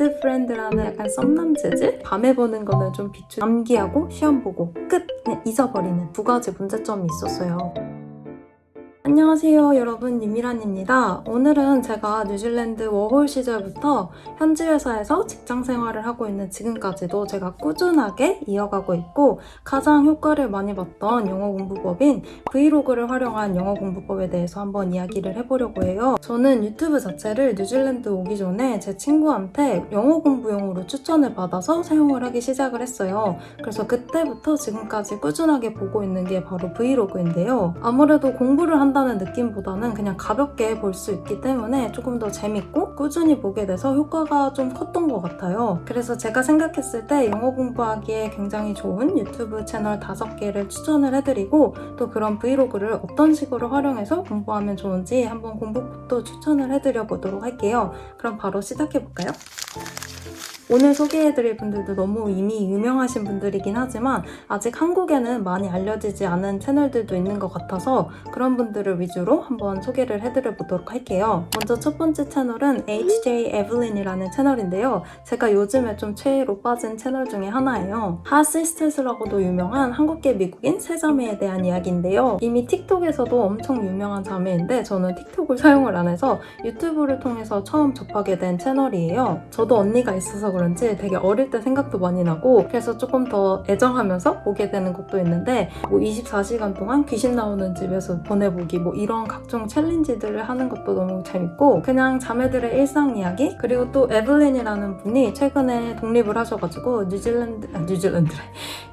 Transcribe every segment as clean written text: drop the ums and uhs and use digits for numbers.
베스트 프렌드라는 약간 썸남 재질? 밤에 보는 거는 좀 비추 암기하고 시험 보고 끝! 그냥 잊어버리는 두 가지 문제점이 있었어요. 안녕하세요 여러분, 유미란입니다. 오늘은 제가 뉴질랜드 워홀 시절부터 현지 회사에서 직장 생활을 하고 있는 지금까지도 제가 꾸준하게 이어가고 있고 가장 효과를 많이 봤던 영어 공부법인 브이로그를 활용한 영어 공부법에 대해서 한번 이야기를 해보려고 해요. 저는 유튜브 자체를 뉴질랜드 오기 전에 제 친구한테 영어 공부용으로 추천을 받아서 사용을 하기 시작을 했어요. 그래서 그때부터 지금까지 꾸준하게 보고 있는 게 바로 브이로그인데요. 아무래도 공부를 한다는 느낌보다는 그냥 가볍게 볼 수 있기 때문에 조금 더 재밌고 꾸준히 보게 돼서 효과가 좀 컸던 것 같아요. 그래서 제가 생각했을 때 영어 공부하기에 굉장히 좋은 유튜브 채널 5개를 추천을 해드리고 또 그런 브이로그를 어떤 식으로 활용해서 공부하면 좋은지 한번 공부법도 추천을 해드려 보도록 할게요. 그럼 바로 시작해볼까요? 오늘 소개해드릴 분들도 너무 이미 유명하신 분들이긴 하지만 아직 한국에는 많이 알려지지 않은 채널들도 있는 것 같아서 그런 분들을 위주로 한번 소개를 해드려 보도록 할게요. 먼저 첫 번째 채널은 HJ 에블린이라는 채널인데요. 제가 요즘에 좀 최애로 빠진 채널 중에 하나예요. 핫시스터즈라고도 유명한 한국계 미국인 세 자매에 대한 이야기인데요. 이미 틱톡에서도 엄청 유명한 자매인데 저는 틱톡을 사용을 안 해서 유튜브를 통해서 처음 접하게 된 채널이에요. 저도 언니가 있어서 그런지 되게 어릴 때 생각도 많이 나고 그래서 조금 더 애정하면서 보게 되는 것도 있는데 24시간 동안 귀신 나오는 집에서 보내보기 이런 각종 챌린지들을 하는 것도 너무 재밌고 그냥 자매들의 일상 이야기 그리고 또 에블린이라는 분이 최근에 독립을 하셔가지고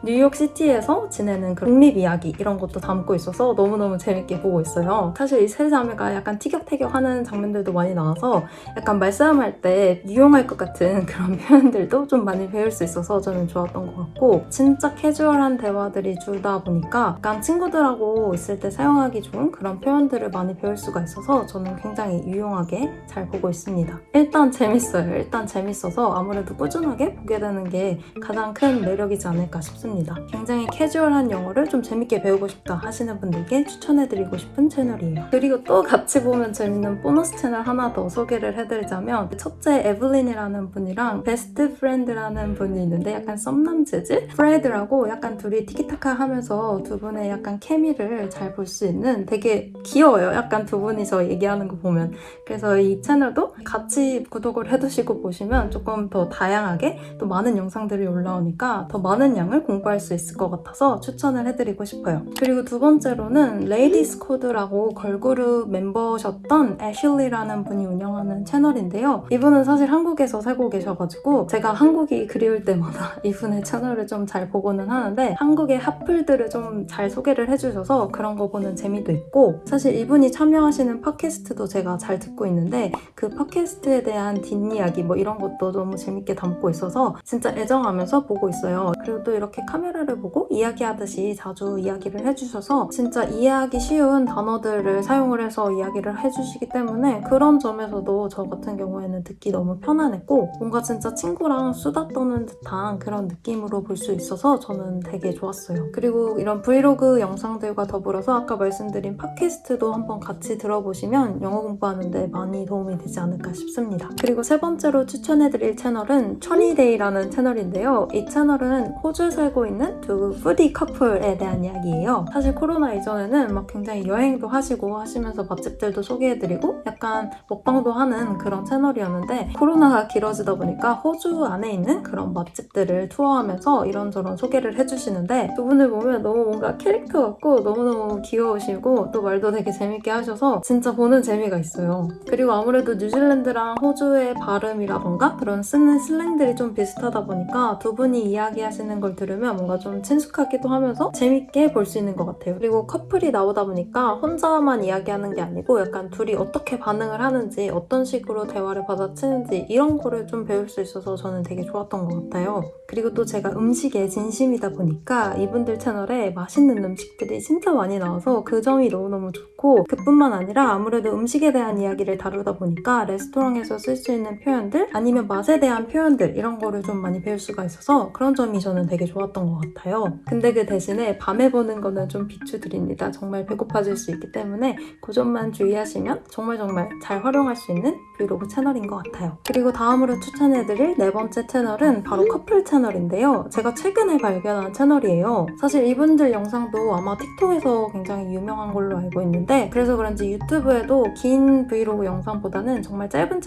뉴욕시티에서 지내는 그 독립 이야기 이런 것도 담고 있어서 너무너무 재밌게 보고 있어요. 사실 이 세 자매가 약간 티격태격하는 장면들도 많이 나와서 약간 말싸움할 때 유용할 것 같은 그런 표현들도 좀 많이 배울 수 있어서 저는 좋았던 것 같고 진짜 캐주얼한 대화들이 줄다 보니까 약간 친구들하고 있을 때 사용하기 좋은 그런 표현들을 많이 배울 수가 있어서 저는 굉장히 유용하게 잘 보고 있습니다. 일단 재밌어요. 일단 재밌어서 아무래도 꾸준하게 보게 되는 게 가장 큰 매력이지 않을까 싶습니다. 굉장히 캐주얼한 영어를 좀 재밌게 배우고 싶다 하시는 분들께 추천해드리고 싶은 채널이에요. 그리고 또 같이 보면 재밌는 보너스 채널 하나 더 소개를 해드리자면 첫째 에블린이라는 분이랑 베스트 프렌드라는 분이 있는데 약간 썸남 재질? 프레드라고 약간 둘이 티키타카 하면서 두 분의 약간 케미를 잘 볼 수 있는 되게 귀여워요. 약간 두 분이서 얘기하는 거 보면. 그래서 이 채널도 같이 구독을 해두시고 보시면 조금 더 다양하게 또 많은 영상들이 올라오니까 더 많은 양을 공부할 수 있을 것 같아서 추천을 해드리고 싶어요. 그리고 두 번째로는 레이디스 코드라고 걸그룹 멤버셨던 애슐리라는 분이 운영하는 채널인데요. 이분은 사실 한국에서 살고 계셔가지고 제가 한국이 그리울 때마다 이분의 채널을 좀 잘 보고는 하는데 한국의 핫플들을 좀 잘 소개를 해주셔서 그런 거 보는 재미도 있고 사실 이분이 참여하시는 팟캐스트도 제가 잘 듣고 있는데 그 팟캐스트에 대한 뒷이야기 이런 것도 너무 재밌게 담고 있어서 진짜 애정하면서 보고 있어요. 그리고 또 이렇게 카메라를 보고 이야기하듯이 자주 이야기를 해주셔서 진짜 이해하기 쉬운 단어들을 사용을 해서 이야기를 해주시기 때문에 그런 점에서도 저 같은 경우에는 듣기 너무 편안했고 뭔가 진짜 친구랑 수다 떠는 듯한 그런 느낌으로 볼 수 있어서 저는 되게 좋았어요. 그리고 이런 브이로그 영상들과 더불어서 아까 말씀드린 팟캐스트도 한번 같이 들어보시면 영어 공부하는데 많이 도움이 되지 않을까 싶습니다. 그리고 세 번째로 추천해드릴 채널은 천이데이라는 채널인데요. 이 채널은 호주에 살고 있는 두 푸디 커플에 대한 이야기예요. 사실 코로나 이전에는 막 굉장히 여행도 하시고 하시면서 맛집들도 소개해드리고 약간 먹방도 하는 그런 채널이었는데 코로나가 길어지다 보니까 호주 안에 있는 그런 맛집들을 투어하면서 이런저런 소개를 해주시는데 두 분을 보면 너무 뭔가 캐릭터 같고 너무너무 귀여우시고 또 말도 되게 재밌게 하셔서 진짜 보는 재미가 있어요. 그리고 아무래도 뉴질랜드랑 호주의 발음이라던가 그런 쓰는 슬랭들이 좀 비슷하다 보니까 두 분이 이야기하시는 걸 들으면 뭔가 좀 친숙하기도 하면서 재밌게 볼 수 있는 것 같아요. 그리고 커플이 나오다 보니까 혼자만 이야기하는 게 아니고 약간 둘이 어떻게 반응을 하는지 어떤 식으로 대화를 받아치는지 이런 거를 좀 배울 수 있어서 저는 되게 좋았던 것 같아요. 그리고 또 제가 음식에 진심이다 보니까 이분들 채널에 맛있는 음식들이 진짜 많이 나와서 그 점이 너무너무 좋고 그뿐만 아니라 아무래도 음식에 대한 이야기를 다루다 보니까 레스토랑에서 쓸 수 있는 표현들 아니면 맛에 대한 표현들 이런 거를 좀 많이 배울 수가 있어서 그런 점이 저는 되게 좋았던 것 같아요. 근데 그 대신에 밤에 보는 거는 좀 비추드립니다. 정말 배고파질 수 있기 때문에 그 점만 주의하시면 정말 잘 활용할 수 있는 브이로그 채널인 것 같아요. 그리고 다음으로 추천해드릴 보여드릴 네 번째 채널은 바로 커플 채널인데요. 제가 최근에 발견한 채널이에요. 사실 이분들 영상도 아마 틱톡에서 굉장히 유명한 걸로 알고 있는데 그래서 그런지 유튜브에도 긴 브이로그 영상보다는 정말 짧은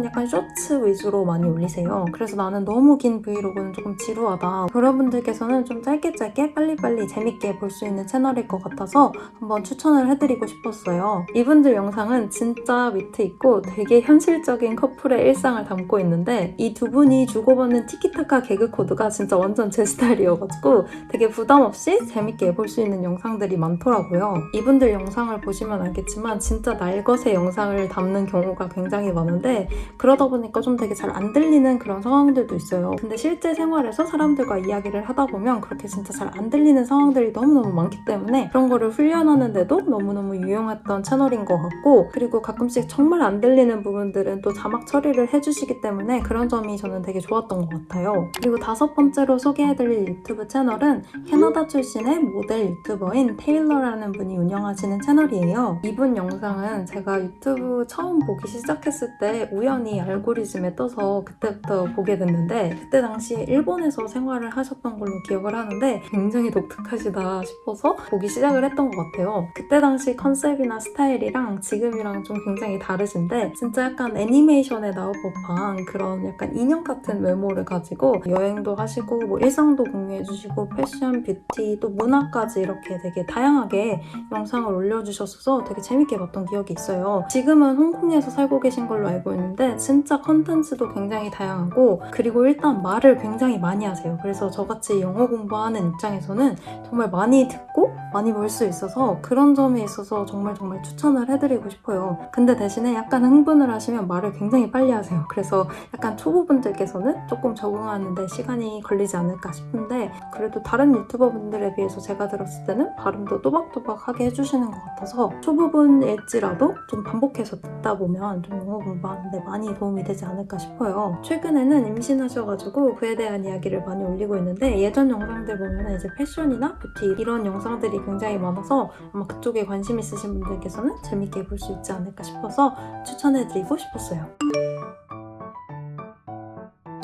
약간 쇼츠 위주로 많이 올리세요. 그래서 나는 너무 긴 브이로그는 조금 지루하다. 그런 분들께서는 좀 짧게 빨리빨리 재밌게 볼 수 있는 채널일 것 같아서 한번 추천을 해드리고 싶었어요. 이분들 영상은 진짜 위트 있고 되게 현실적인 커플의 일상을 담고 있는데 이 두 분이 주고받는 티키타카 개그 코드가 진짜 완전 제 스타일이어가지고 되게 부담 없이 재밌게 볼 수 있는 영상들이 많더라고요. 이분들 영상을 보시면 알겠지만 진짜 날것의 영상을 담는 경우가 굉장히 많은데 그러다 보니까 좀 되게 잘 안 들리는 그런 상황들도 있어요. 근데 실제 생활에서 사람들과 이야기를 하다 보면 그렇게 진짜 잘 안 들리는 상황들이 너무너무 많기 때문에 그런 거를 훈련하는데도 너무너무 유용했던 채널인 것 같고 그리고 가끔씩 정말 안 들리는 부분들은 또 자막 처리를 해주시기 때문에 그런 점이 저는 되게 좋았던 것 같아요. 그리고 다섯 번째로 소개해드릴 유튜브 채널은 캐나다 출신의 모델 유튜버인 테일러라는 분이 운영하시는 채널이에요. 이분 영상은 제가 유튜브 처음 보기 시작했을 때 우연히 알고리즘에 떠서 그때부터 보게 됐는데 그때 당시에 일본에서 생활을 하셨던 걸로 기억을 하는데 굉장히 독특하시다 싶어서 보기 시작을 했던 것 같아요. 그때 당시 컨셉이나 스타일이랑 지금이랑 좀 굉장히 다르신데 진짜 약간 애니메이션에 나올 법한 그런 약간 인형 같은 외모를 가지고 여행도 하시고 뭐 일상도 공유해주시고 패션, 뷰티, 또 문화까지 이렇게 되게 다양하게 영상을 올려주셨어서 되게 재밌게 봤던 기억이 있어요. 지금은 홍콩에서 살고 계신 걸로 알고 있는데 진짜 컨텐츠도 굉장히 다양하고 그리고 일단 말을 굉장히 많이 하세요. 그래서 저같이 영어 공부하는 입장에서는 정말 많이 듣고 많이 볼 수 있어서 그런 점에 있어서 정말 추천을 해드리고 싶어요. 근데 대신에 약간 흥분을 하시면 말을 굉장히 빨리 하세요. 그래서 약간 초보분들께서는 조금 적응하는데 시간이 걸리지 않을까 싶은데 그래도 다른 유튜버분들에 비해서 제가 들었을 때는 발음도 또박또박하게 해주시는 것 같아서 초보분일지라도 좀 반복해서 듣다 보면 좀 영어 공부하는데 많이 도움이 되지 않을까 싶어요. 최근에는 임신하셔가지고 그에 대한 이야기를 많이 올리고 있는데 예전 영상들 보면 이제 패션이나 뷰티 이런 영상들이 굉장히 많아서 아마 그쪽에 관심 있으신 분들께서는 재밌게 볼 수 있지 않을까 싶어서 추천해드리고 싶었어요.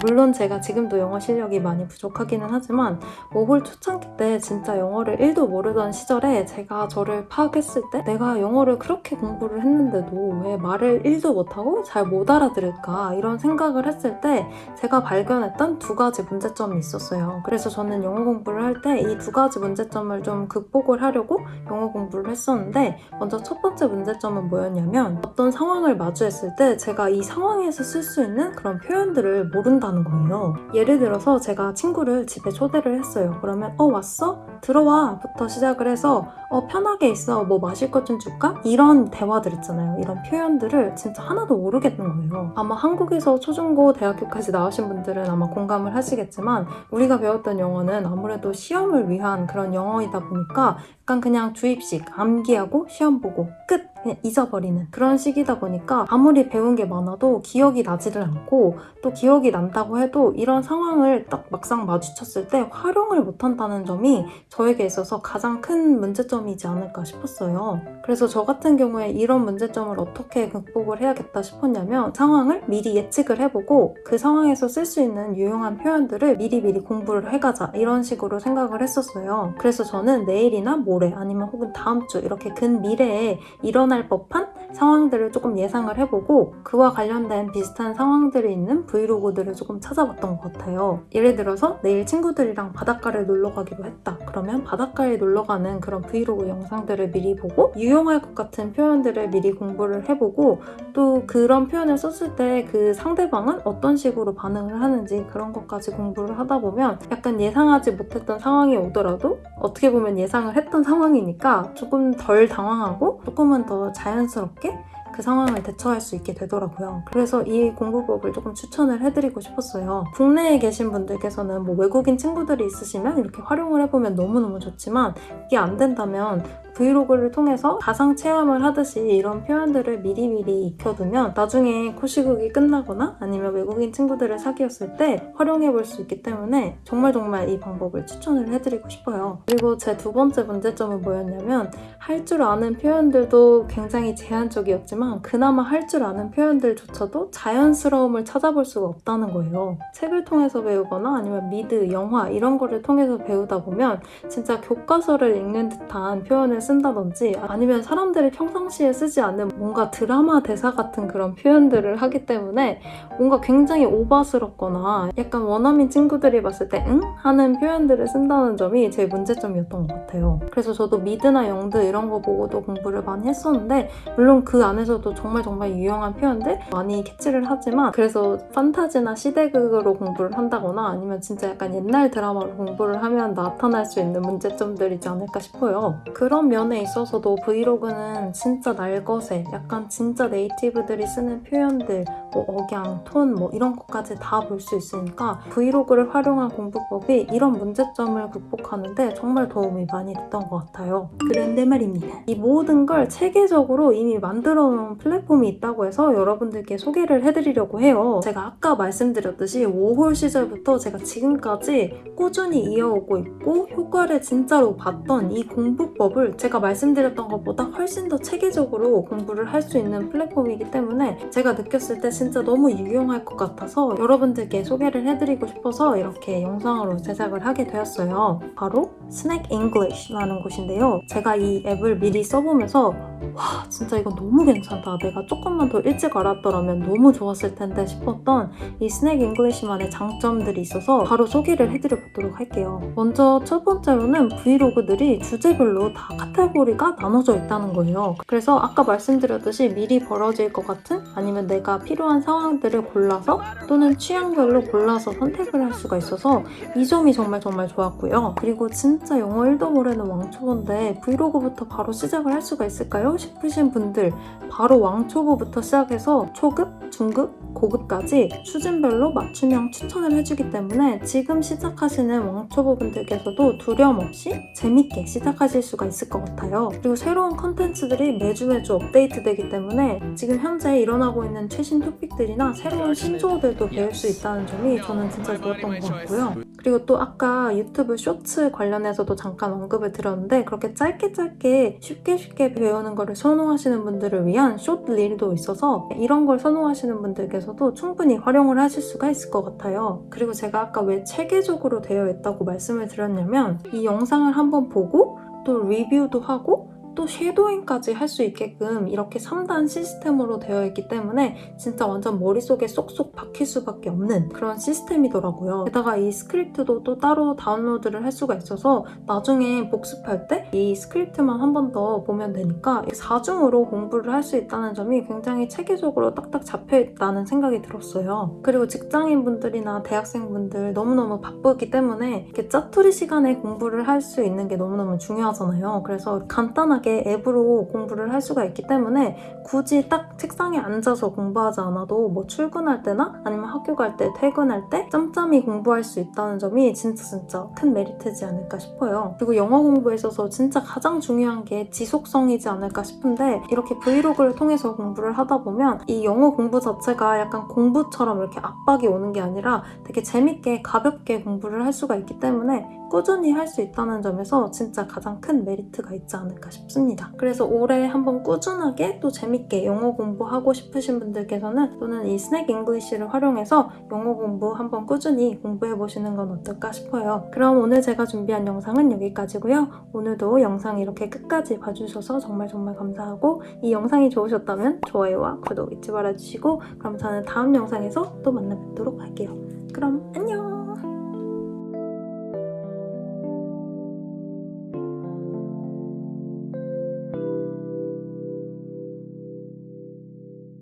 물론 제가 지금도 영어 실력이 많이 부족하기는 하지만 워홀 초창기 때 진짜 영어를 1도 모르던 시절에 제가 저를 파악했을 때 내가 영어를 그렇게 공부를 했는데도 왜 말을 1도 못하고 잘 못 알아들을까 이런 생각을 했을 때 제가 발견했던 두 가지 문제점이 있었어요. 그래서 저는 영어 공부를 할 때 이 두 가지 문제점을 좀 극복을 하려고 영어 공부를 했었는데 먼저 첫 번째 문제점은 뭐였냐면 어떤 상황을 마주했을 때 제가 이 상황에서 쓸 수 있는 그런 표현들을 모른다는 거예요. 예를 들어서 제가 친구를 집에 초대를 했어요. 그러면 왔어? 들어와 부터 시작을 해서 편하게 있어 뭐 마실 것 좀 줄까? 이런 대화들 있잖아요. 이런 표현들을 진짜 하나도 모르겠는 거예요. 아마 한국에서 초중고 대학교까지 나오신 분들은 아마 공감을 하시겠지만 우리가 배웠던 영어는 아무래도 시험을 위한 그런 영어이다 보니까 약간 그냥 주입식 암기하고 시험 보고 끝! 그냥 잊어버리는 그런 식이다 보니까 아무리 배운 게 많아도 기억이 나지를 않고 또 기억이 난다고 해도 이런 상황을 딱 막상 마주쳤을 때 활용을 못한다는 점이 저에게 있어서 가장 큰 문제점이지 않을까 싶었어요. 그래서 저 같은 경우에 이런 문제점을 어떻게 극복을 해야겠다 싶었냐면 상황을 미리 예측을 해보고 그 상황에서 쓸 수 있는 유용한 표현들을 미리 공부를 해가자 이런 식으로 생각을 했었어요. 그래서 저는 내일이나 모레 아니면 혹은 다음 주 이렇게 근미래에 일어날 법한 상황들을 조금 예상을 해보고 그와 관련된 비슷한 상황들이 있는 브이로그들을 조금 찾아봤던 것 같아요. 예를 들어서 내일 친구들이랑 바닷가를 놀러 가기로 했다. 그러면 바닷가에 놀러 가는 그런 브이로그 영상들을 미리 보고 유용할 것 같은 표현들을 미리 공부를 해보고 또 그런 표현을 썼을 때 그 상대방은 어떤 식으로 반응을 하는지 그런 것까지 공부를 하다 보면 약간 예상하지 못했던 상황이 오더라도 어떻게 보면 예상을 했던 상황이니까 조금 덜 당황하고 조금은 더 자연스럽게 그 상황을 대처할 수 있게 되더라고요. 그래서 이 공부법을 조금 추천을 해드리고 싶었어요. 국내에 계신 분들께서는 뭐 외국인 친구들이 있으시면 이렇게 활용을 해보면 너무너무 좋지만 이게 안 된다면 브이로그를 통해서 가상 체험을 하듯이 이런 표현들을 미리 익혀두면 나중에 코시국이 끝나거나 아니면 외국인 친구들을 사귀었을 때 활용해 볼 수 있기 때문에 정말 이 방법을 추천을 해드리고 싶어요. 그리고 제 두 번째 문제점은 뭐였냐면 할 줄 아는 표현들도 굉장히 제한적이었지만 하지만 그나마 할 줄 아는 표현들조차도 자연스러움을 찾아볼 수가 없다는 거예요. 책을 통해서 배우거나 아니면 미드, 영화 이런 거를 통해서 배우다 보면 진짜 교과서를 읽는 듯한 표현을 쓴다든지 아니면 사람들이 평상시에 쓰지 않는 뭔가 드라마 대사 같은 그런 표현들을 하기 때문에 뭔가 굉장히 오바스럽거나 약간 원어민 친구들이 봤을 때 응? 하는 표현들을 쓴다는 점이 제 문제점이었던 것 같아요. 그래서 저도 미드나 영드 이런 거 보고도 공부를 많이 했었는데 물론 그 안에서도 정말 유용한 표현들 많이 캐치를 하지만 그래서 판타지나 시대극으로 공부를 한다거나 아니면 진짜 약간 옛날 드라마로 공부를 하면 나타날 수 있는 문제점들이지 않을까 싶어요. 그런 면에 있어서도 브이로그는 진짜 날것에 약간 진짜 네이티브들이 쓰는 표현들 뭐 억양, 톤 뭐 이런 것까지 다 볼 수 있으니까 브이로그를 활용한 공부법이 이런 문제점을 극복하는데 정말 도움이 많이 됐던 것 같아요. 그런데 말입니다. 이 모든 걸 체계적으로 이미 만들어 놓은 플랫폼이 있다고 해서 여러분들께 소개를 해드리려고 해요. 제가 아까 말씀드렸듯이 5홀 시절부터 제가 지금까지 꾸준히 이어오고 있고 효과를 진짜로 봤던 이 공부법을 제가 말씀드렸던 것보다 훨씬 더 체계적으로 공부를 할 수 있는 플랫폼이기 때문에 제가 느꼈을 때 진짜 너무 유용할 것 같아서 여러분들께 소개를 해드리고 싶어서 이렇게 영상으로 제작을 하게 되었어요. 바로 스낵 잉글리시라는 곳인데요. 제가 이 앱을 미리 써보면서 와 진짜 이거 너무 괜찮다. 내가 조금만 더 일찍 알았더라면 너무 좋았을 텐데 싶었던 이 스낵 잉글리시만의 장점들이 있어서 바로 소개를 해드려 보도록 할게요. 먼저 첫 번째로는 브이로그들이 주제별로 다 카테고리가 나눠져 있다는 거예요. 그래서 아까 말씀드렸듯이 미리 벌어질 것 같은 아니면 내가 필요한 상황들을 골라서 또는 취향별로 골라서 선택을 할 수가 있어서 이 점이 정말 좋았고요. 그리고 진짜 영어 1도 모르는 왕초보인데 브이로그부터 바로 시작을 할 수가 있을까요? 싶으신 분들 바로 왕초보부터 시작해서 초급, 중급, 고급까지 수준별로 맞춤형 추천을 해주기 때문에 지금 시작하시는 왕초보분들께서도 두려움 없이 재밌게 시작하실 수가 있을 것 같아요. 그리고 새로운 컨텐츠들이 매주 업데이트되기 때문에 지금 현재 일어나고 있는 최신 토픽들이나 새로운 신조어들도 배울 수 있다는 점이 저는 진짜 좋았던 것 같고요. 그리고 또 아까 유튜브 쇼츠 관련해서도 잠깐 언급을 드렸는데 그렇게 짧게 쉽게 배우는 거를 선호하시는 분들을 위한 숏릴도 있어서 이런 걸 선호하시는 분들께서도 충분히 활용을 하실 수가 있을 것 같아요. 그리고 제가 아까 왜 체계적으로 되어 있다고 말씀을 드렸냐면 이 영상을 한번 보고 또 리뷰도 하고 또 쉐도잉까지 할 수 있게끔 이렇게 3단 시스템으로 되어 있기 때문에 진짜 완전 머릿속에 쏙쏙 박힐 수밖에 없는 그런 시스템이더라고요. 게다가 이 스크립트도 또 따로 다운로드를 할 수가 있어서 나중에 복습할 때 이 스크립트만 한 번 더 보면 되니까 4중으로 공부를 할 수 있다는 점이 굉장히 체계적으로 딱딱 잡혀 있다는 생각이 들었어요. 그리고 직장인분들이나 대학생분들 너무너무 바쁘기 때문에 이렇게 짜투리 시간에 공부를 할 수 있는 게 너무너무 중요하잖아요. 그래서 간단하게 앱으로 공부를 할 수가 있기 때문에 굳이 딱 책상에 앉아서 공부하지 않아도 뭐 출근할 때나 아니면 학교 갈 때, 퇴근할 때 짬짬이 공부할 수 있다는 점이 진짜 큰 메리트지 않을까 싶어요. 그리고 영어 공부에 있어서 진짜 가장 중요한 게 지속성이지 않을까 싶은데 이렇게 브이로그를 통해서 공부를 하다 보면 이 영어 공부 자체가 약간 공부처럼 이렇게 압박이 오는 게 아니라 되게 재밌게 가볍게 공부를 할 수가 있기 때문에 꾸준히 할 수 있다는 점에서 진짜 가장 큰 메리트가 있지 않을까 싶습니다. 그래서 올해 한번 꾸준하게 또 재밌게 영어 공부하고 싶으신 분들께서는 또는 이 스낵 잉글리시를 활용해서 영어 공부 한번 꾸준히 공부해보시는 건 어떨까 싶어요. 그럼 오늘 제가 준비한 영상은 여기까지고요. 오늘도 영상 이렇게 끝까지 봐주셔서 정말 감사하고 이 영상이 좋으셨다면 좋아요와 구독 잊지 말아주시고 그럼 저는 다음 영상에서 또 만나 뵙도록 할게요. 그럼 안녕!